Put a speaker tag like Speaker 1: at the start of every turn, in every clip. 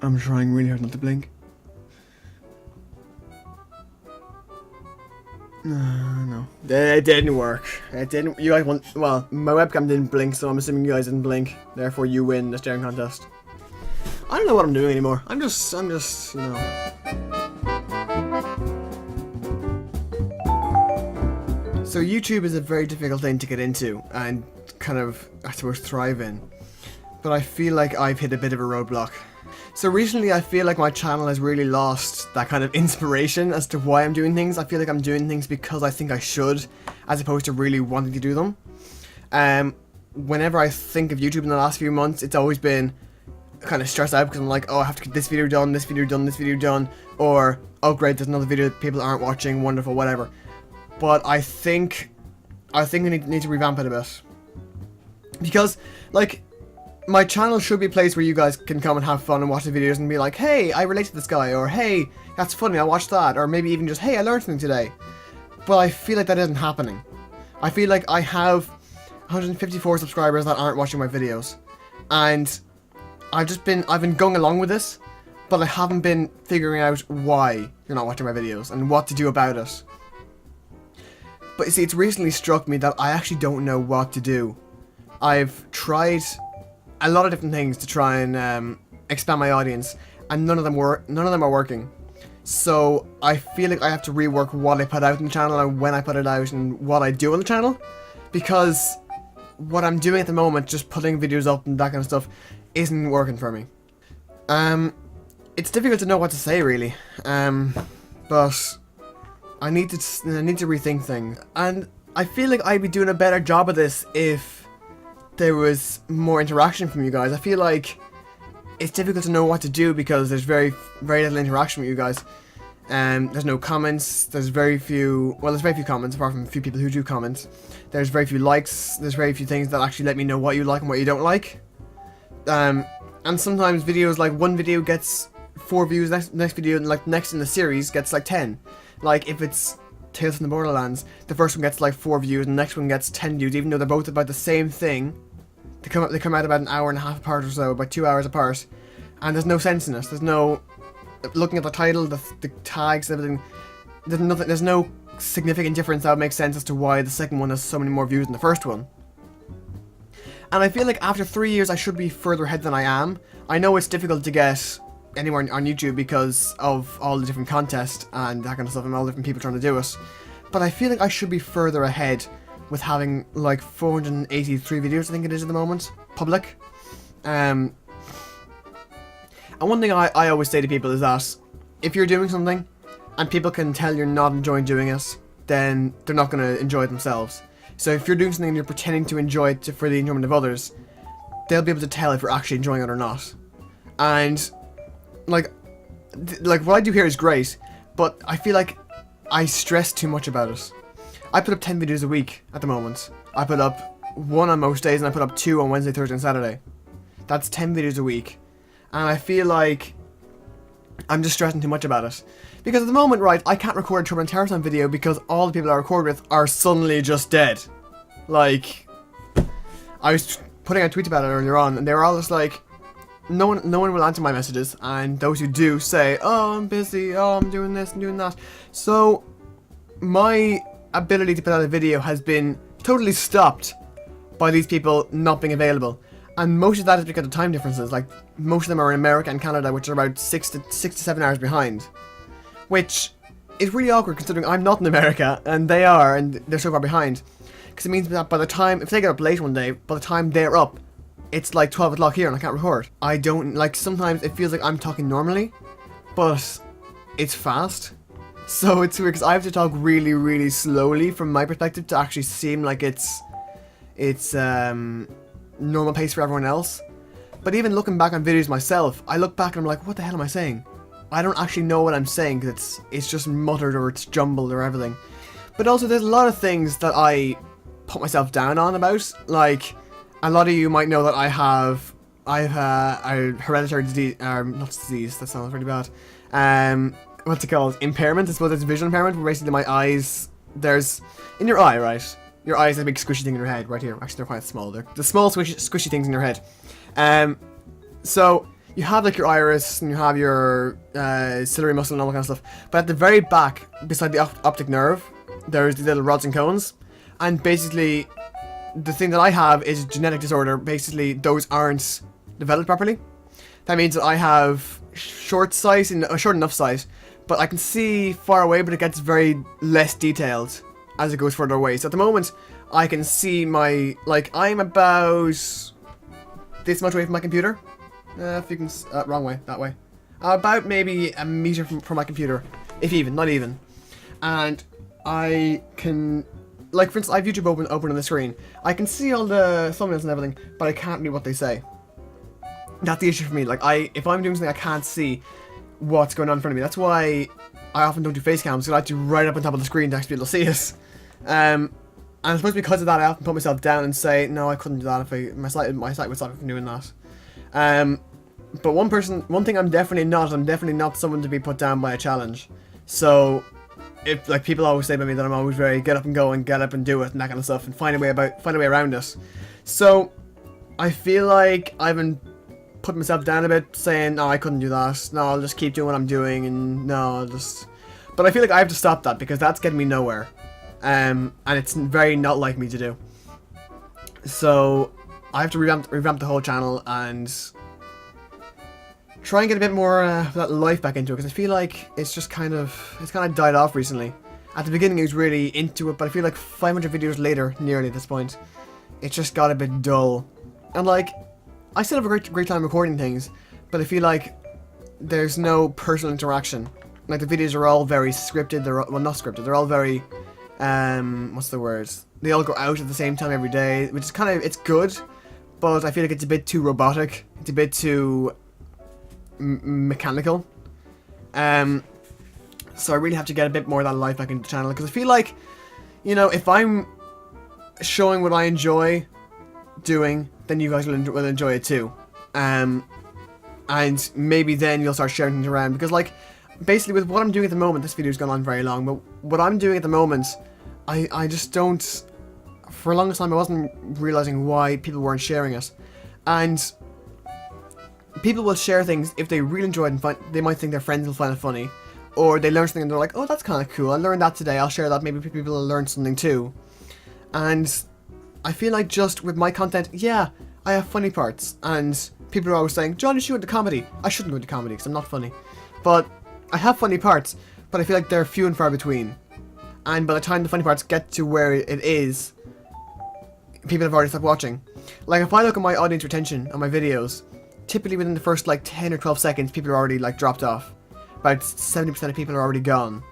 Speaker 1: I'm trying really hard not to blink. No. It didn't work. It didn't. You guys want. Well, my webcam didn't blink, so I'm assuming you guys didn't blink. Therefore, you win the staring contest. I don't know what I'm doing anymore. I'm just, you know. So YouTube is a very difficult thing to get into and kind of, I suppose, thrive in. But I feel like I've hit a bit of a roadblock. So recently I feel like my channel has really lost that kind of inspiration as to why I'm doing things. I feel like I'm doing things because I think I should, as opposed to really wanting to do them. Whenever I think of YouTube in the last few months, it's always been kind of stressed out because I'm like, oh, I have to get this video done, this video done, this video done, or, oh great, there's another video that people aren't watching, wonderful, whatever. But I think we need to revamp it a bit. Because, like, my channel should be a place where you guys can come and have fun and watch the videos and be like, hey, I relate to this guy, or hey, that's funny, I watched that, or maybe even just, hey, I learned something today. But I feel like that isn't happening. I feel like I have 154 subscribers that aren't watching my videos. And I've been going along with this, but I haven't been figuring out why you're not watching my videos and what to do about it. But you see, it's recently struck me that I actually don't know what to do. I've tried a lot of different things to try and expand my audience, and none of them are working. So I feel like I have to rework what I put out on the channel and when I put it out and what I do on the channel, because what I'm doing at the moment, just putting videos up and that kind of stuff, isn't working for me. It's difficult to know what to say really, but I need to rethink things, and I feel like I'd be doing a better job of this if there was more interaction from you guys. I feel like it's difficult to know what to do because there's very little interaction with you guys. There's no comments, there's very few comments apart from a few people who do comment. There's very few likes, there's very few things that actually let me know what you like and what you don't like. And sometimes videos, like one video gets 4 views, next video, like next in the series gets like 10. Like if it's Tales from the Borderlands, the first one gets like 4 views and the next one gets 10 views, even though they're both about the same thing. They come out about an hour and a half apart or so, about 2 hours apart, and there's no sense in it. There's no, looking at the title, the tags, everything. There's no significant difference that would make sense as to why the second one has so many more views than the first one. And I feel like after 3 years, I should be further ahead than I am. I know it's difficult to get anywhere on YouTube because of all the different contests and that kind of stuff, and all the different people trying to do it. But I feel like I should be further ahead with having like 483 videos, I think it is at the moment, public. And one thing I always say to people is that if you're doing something and people can tell you're not enjoying doing it, then they're not going to enjoy it themselves. So if you're doing something and you're pretending to enjoy it for the enjoyment of others, they'll be able to tell if you're actually enjoying it or not. And like what I do here is great, but I feel like I stress too much about it. I put up 10 videos a week at the moment. I put up 1 on most days and I put up 2 on Wednesday, Thursday and Saturday. That's 10 videos a week. And I feel like I'm just stressing too much about it. Because at the moment, right, I can't record a Turbo and Terror Time video because all the people I record with are suddenly just dead. Like, I was putting out tweets about it earlier on and they were all just like, no one will answer my messages, and those who do say, oh, I'm busy, oh, I'm doing this and doing that. So my ability to put out a video has been totally stopped by these people not being available. And most of that is because of time differences. Like, most of them are in America and Canada, which are about 6 to 7 hours behind. Which is really awkward considering I'm not in America and they are, and they're so far behind. Because it means that by the time, if they get up late one day, by the time they're up, it's like 12 o'clock here and I can't record. I don't, like, sometimes it feels like I'm talking normally, but it's fast. So it's weird because I have to talk really, really slowly from my perspective to actually seem like it's normal pace for everyone else. But even looking back on videos myself, I look back and I'm like, what the hell am I saying? I don't actually know what I'm saying because it's just muttered or it's jumbled or everything. But also there's a lot of things that I put myself down on about. Like, a lot of you might know that I have a hereditary disease, not disease, that sounds really bad. What's it called? Impairment. I suppose it's visual impairment, where basically my eyes, there's, in your eye, right? Your eyes have a big squishy thing in your head, right here. Actually, they're quite small. They're the small squishy things in your head. So you have like your iris and you have your ciliary muscle and all that kind of stuff. But at the very back, beside the optic nerve, there's these little rods and cones. And basically, the thing that I have is a genetic disorder. Basically, those aren't developed properly. That means that I have short sight and a short enough sight, but I can see far away, but it gets very less detailed as it goes further away. So at the moment, I can see my, like, I'm about this much away from my computer. If you can, wrong way, that way. About maybe a meter from my computer, if even, not even. And I can, like, for instance, I have YouTube open on the screen. I can see all the thumbnails and everything, but I can't read what they say. That's the issue for me. Like, if I'm doing something, I can't see what's going on in front of me. That's why I often don't do face cams, because I like to right up on top of the screen to actually be able to see it. And I suppose because of that, I often put myself down and say, no, I couldn't do that if my site would stop me from doing that. But one thing I'm definitely not someone to be put down by a challenge. So, if, like, people always say about me that I'm always very get up and go and get up and do it and that kind of stuff and find a way around it. So, I feel like I've been putting myself down a bit, saying, no, I couldn't do that. No, I'll just keep doing what I'm doing, and no, I'll just... But I feel like I have to stop that, because that's getting me nowhere. And it's very not like me to do. So, I have to revamp the whole channel and try and get a bit more of that life back into it, because I feel like it's kind of died off recently. At the beginning, I was really into it, but I feel like 500 videos later, nearly at this point, it just got a bit dull. And like, I still have a great time recording things, but I feel like there's no personal interaction. Like, the videos are all very scripted. Well, not scripted. They're all very, what's the word? They all go out at the same time every day, which is it's good, but I feel like it's a bit too robotic. It's a bit too mechanical. So I really have to get a bit more of that life back into the channel, because I feel like, you know, if I'm showing what I enjoy doing, then you guys will enjoy it too. And maybe then you'll start sharing things around, because, like, basically with what I'm doing at the moment, this video's gone on very long, but what I'm doing at the moment, I just don't, for the longest time I wasn't realizing why people weren't sharing it. And people will share things if they really enjoy it, and they might think their friends will find it funny, or they learn something and they're like, oh, that's kind of cool, I learned that today, I'll share that, maybe people will learn something too. And I feel like just with my content, yeah, I have funny parts, and people are always saying, John, you should go into comedy. I shouldn't go into comedy because I'm not funny. But I have funny parts, but I feel like they're few and far between. And by the time the funny parts get to where it is, people have already stopped watching. Like, if I look at my audience retention on my videos, typically within the first, like, 10 or 12 seconds, people are already, like, dropped off. About 70% of people are already gone.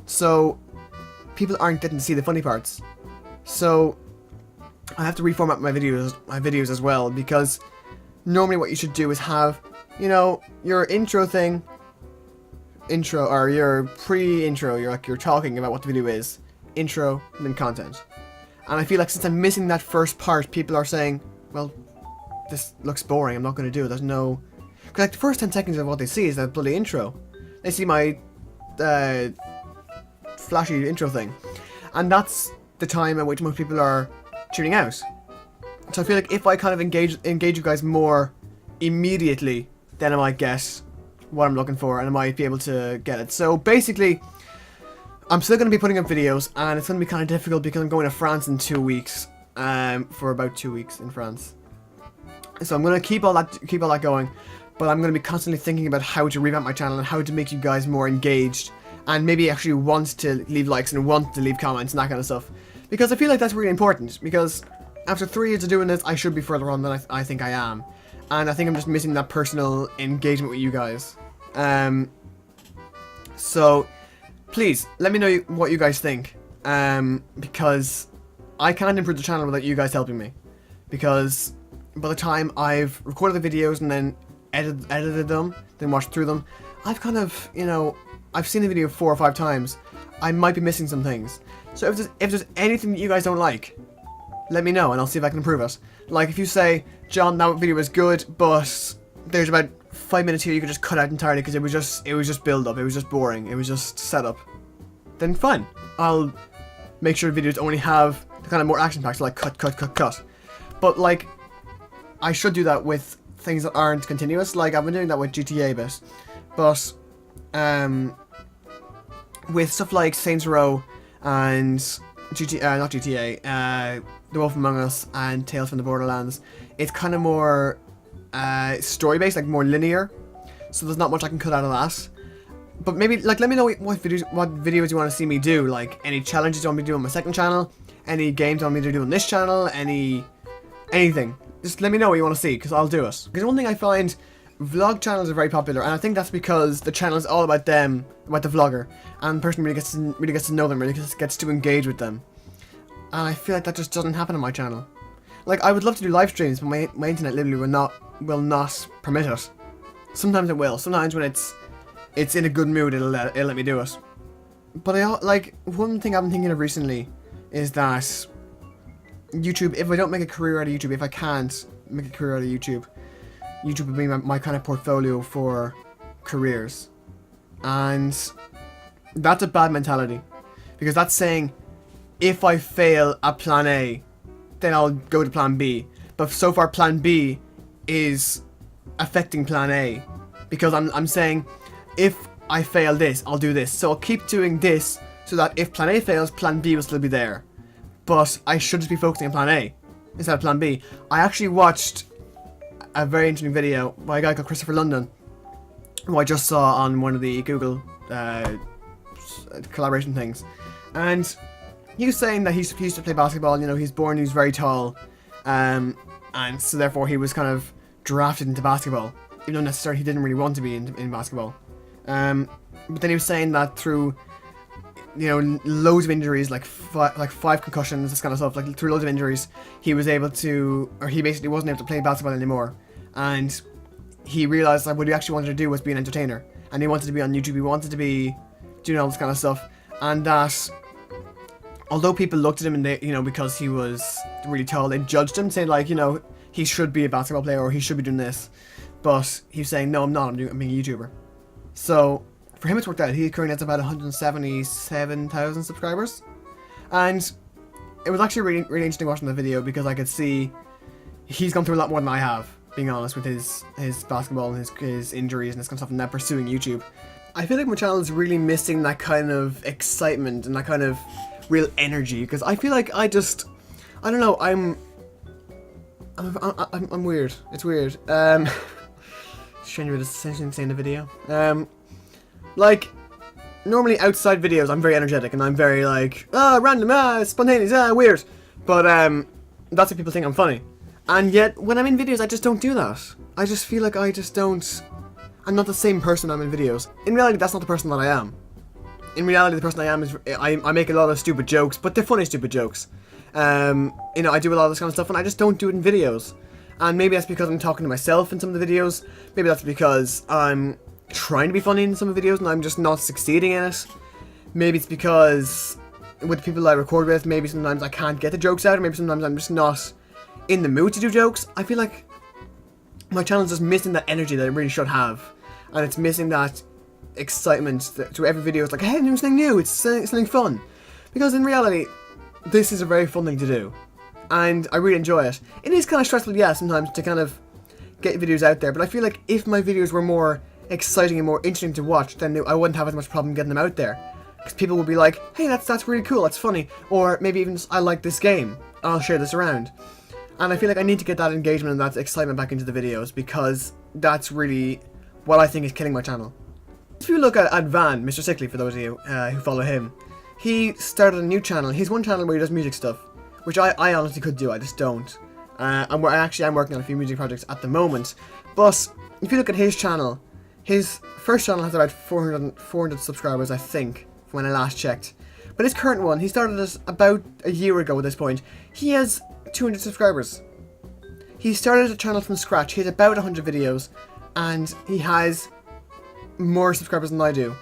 Speaker 1: So, people aren't getting to see the funny parts. So, I have to reformat my videos as well, because normally what you should do is have, you know, your intro thing, or your pre-intro, you're talking about what the video is, intro, and then content. And I feel like since I'm missing that first part, people are saying, well, this looks boring, I'm not going to do it, there's no... Because, like, the first 10 seconds of what they see is that bloody intro. They see my flashy intro thing. And that's the time at which most people are tuning out. So I feel like if I kind of engage you guys more immediately, then I might get what I'm looking for, and I might be able to get it. So basically, I'm still going to be putting up videos, and it's going to be kind of difficult because I'm going to France in 2 weeks, for about 2 weeks in France. So I'm going to keep all that going, but I'm going to be constantly thinking about how to revamp my channel and how to make you guys more engaged, and maybe actually want to leave likes and want to leave comments and that kind of stuff. Because I feel like that's really important, because after 3 years of doing this, I should be further on than I think I am. And I think I'm just missing that personal engagement with you guys. So, please, let me know what you guys think. Because I can't improve the channel without you guys helping me. Because by the time I've recorded the videos and then edited them, then watched through them, I've kind of, you know, I've seen the video 4 or 5 times. I might be missing some things. So if there's anything that you guys don't like, let me know and I'll see if I can improve it. Like, if you say, John, that video was good, but there's about 5 minutes here you could just cut out entirely because it was just build up, it was just boring, it was just setup, then fine. I'll make sure videos only have the kind of more action packs, like cut. But like, I should do that with things that aren't continuous. Like, I've been doing that with GTA a bit. But, with stuff like Saints Row and not GTA, The Wolf Among Us and Tales from the Borderlands, it's kind of more story-based, like more linear. So there's not much I can cut out of that. But maybe, like, let me know what videos you want to see me do. Like, any challenges you want me to do on my second channel, any games you want me to do on this channel, anything. Just let me know what you want to see, because I'll do it. Because one thing I find, vlog channels are very popular, and I think that's because the channel is all about them, about the vlogger, and the person really gets to know them, really gets to engage with them. And I feel like that just doesn't happen on my channel. Like, I would love to do live streams, but my internet literally will not permit it. Sometimes it will. Sometimes when it's in a good mood, it'll let me do it. But one thing I've been thinking of recently is that YouTube, if I don't make a career out of YouTube, if I can't make a career out of YouTube, YouTube would be my kind of portfolio for careers. And that's a bad mentality. Because that's saying, if I fail at plan A, then I'll go to plan B. But so far plan B is affecting plan A. Because I'm saying, if I fail this, I'll do this. So I'll keep doing this so that if plan A fails, plan B will still be there. But I should just be focusing on plan A instead of plan B. I actually watched a very interesting video by a guy called Christopher London, who I just saw on one of the Google collaboration things. And he was saying that he used to play basketball. You know, he's very tall. And so therefore he was kind of drafted into basketball. Even though necessarily he didn't really want to be in basketball. But then he was saying that through, you know, loads of injuries, like 5 concussions, this kind of stuff, like through loads of injuries, he basically wasn't able to play basketball anymore. And he realized that what he actually wanted to do was be an entertainer. And he wanted to be on YouTube, he wanted to be doing all this kind of stuff. And that, although people looked at him and they, you know, because he was really tall, they judged him, saying like, you know, he should be a basketball player or he should be doing this. But he was saying, no, I'm not, I'm being a YouTuber. So, for him it's worked out. He currently has about 177,000 subscribers. And it was actually really, really interesting watching the video because I could see he's gone through a lot more than I have, being honest, with his basketball and his injuries and this kind of stuff, and now pursuing YouTube. I feel like my channel is really missing that kind of excitement and that kind of real energy, because I feel like I don't know, I'm weird. It's weird. Showing you essentially saying the video. Like, normally outside videos I'm very energetic and I'm very like, random, spontaneous, weird. But that's what people think I'm funny. And yet when I'm in videos I just don't do that. I just feel like I'm not the same person I'm in videos. In reality that's not the person that I am. In reality the person I am is, I make a lot of stupid jokes, but they're funny stupid jokes. You know, I do a lot of this kind of stuff and I just don't do it in videos. And maybe that's because I'm talking to myself in some of the videos. Maybe that's because I'm trying to be funny in some of the videos and I'm just not succeeding in it. Maybe it's because with the people I record with, maybe sometimes I can't get the jokes out, or maybe sometimes I'm just not in the mood to do jokes. I feel like my channel is just missing that energy that it really should have. And it's missing that excitement to every video. It's like, hey, I'm doing something new, it's something fun. Because in reality, this is a very fun thing to do. And I really enjoy it. It is kind of stressful, yeah, sometimes to kind of get videos out there, but I feel like if my videos were more exciting and more interesting to watch, then I wouldn't have as much problem getting them out there. Because people would be like, hey, that's really cool, that's funny. Or maybe even just, I like this game, I'll share this around. And I feel like I need to get that engagement and that excitement back into the videos, because that's really what I think is killing my channel. If you look at Van, Mr. Sickly, for those of you who follow him, he started a new channel. He's one channel where he does music stuff, which I honestly could do, I just don't. I'm working on a few music projects at the moment. But if you look at his channel, his first channel has about 400 subscribers, I think, when I last checked. But his current one, he started this about a year ago at this point. He has 200 subscribers. He started a channel from scratch. He has about 100 videos, and he has more subscribers than I do.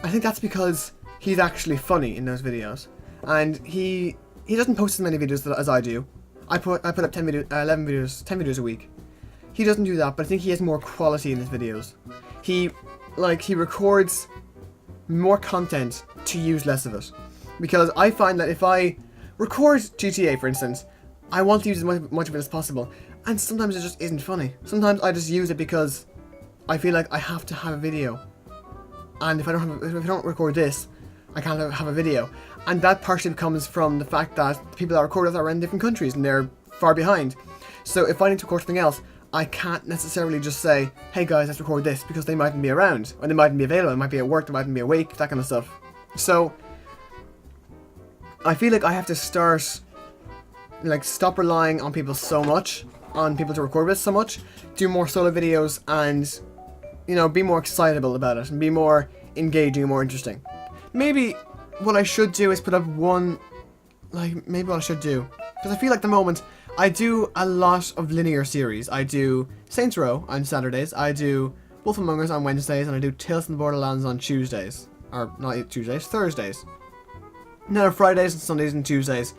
Speaker 1: I think that's because he's actually funny in those videos, and he doesn't post as many videos as I do. I put up 10 videos a week. He doesn't do that, but I think he has more quality in his videos. He records more content to use less of it. Because I find that if I record GTA, for instance, I want to use as much of it as possible. And sometimes it just isn't funny. Sometimes I just use it because I feel like I have to have a video. And if I don't record this, I can't have a video. And that partially comes from the fact that the people that record it are in different countries and they're far behind. So if I need to record something else, I can't necessarily just say, hey guys, let's record this, because they mightn't be around, or they mightn't be available, they might be at work, they mightn't be awake, that kind of stuff. So I feel like I have to start, like, stop relying on people so much, on people to record with so much, do more solo videos, and, you know, be more excitable about it, and be more engaging and more interesting. Maybe what I should do is put up one, like, maybe what I should do, because I feel like at the moment, I do a lot of linear series. I do Saints Row on Saturdays, I do Wolf Among Us on Wednesdays, and I do Tales from the Borderlands on Tuesdays. Or, not Tuesdays, Thursdays. No, Fridays and Sundays and Tuesdays.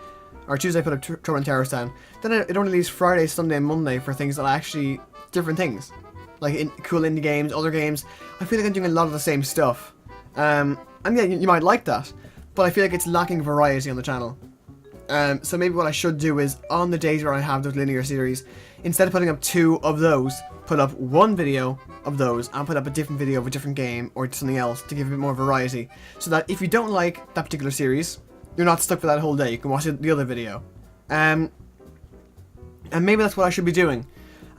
Speaker 1: Or Tuesday I put up Trouble in Terrorist Town. Then it only leaves Friday, Sunday, and Monday for things that are actually different things. Like cool indie games, other games. I feel like I'm doing a lot of the same stuff. And yeah, you might like that. But I feel like it's lacking variety on the channel. So maybe what I should do is, on the days where I have those linear series, instead of putting up 2 of those, put up 1 video of those, and put up a different video of a different game, or something else, to give a bit more variety. So that if you don't like that particular series, you're not stuck for that whole day, you can watch the other video. And maybe that's what I should be doing.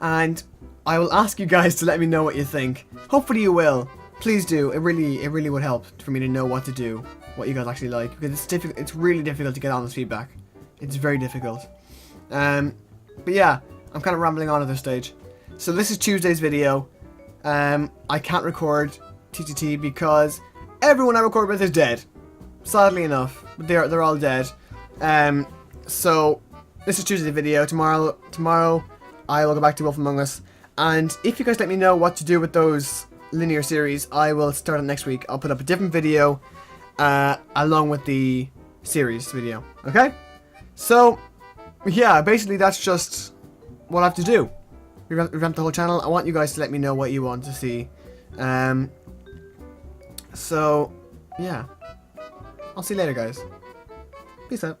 Speaker 1: And I will ask you guys to let me know what you think. Hopefully you will. Please do, it really would help for me to know what to do, what you guys actually like, because it's really difficult to get honest feedback. It's very difficult. But yeah, I'm kind of rambling on at this stage. So this is Tuesday's video. I can't record TTT because everyone I record with is dead. Sadly enough, they're all dead. So this is Tuesday's video. Tomorrow I will go back to Wolf Among Us. And if you guys let me know what to do with those linear series, I will start it next week. I'll put up a different video along with the series video. Okay? So, yeah, basically that's just what I have to do. Revamp the whole channel. I want you guys to let me know what you want to see. So, yeah. I'll see you later, guys. Peace out.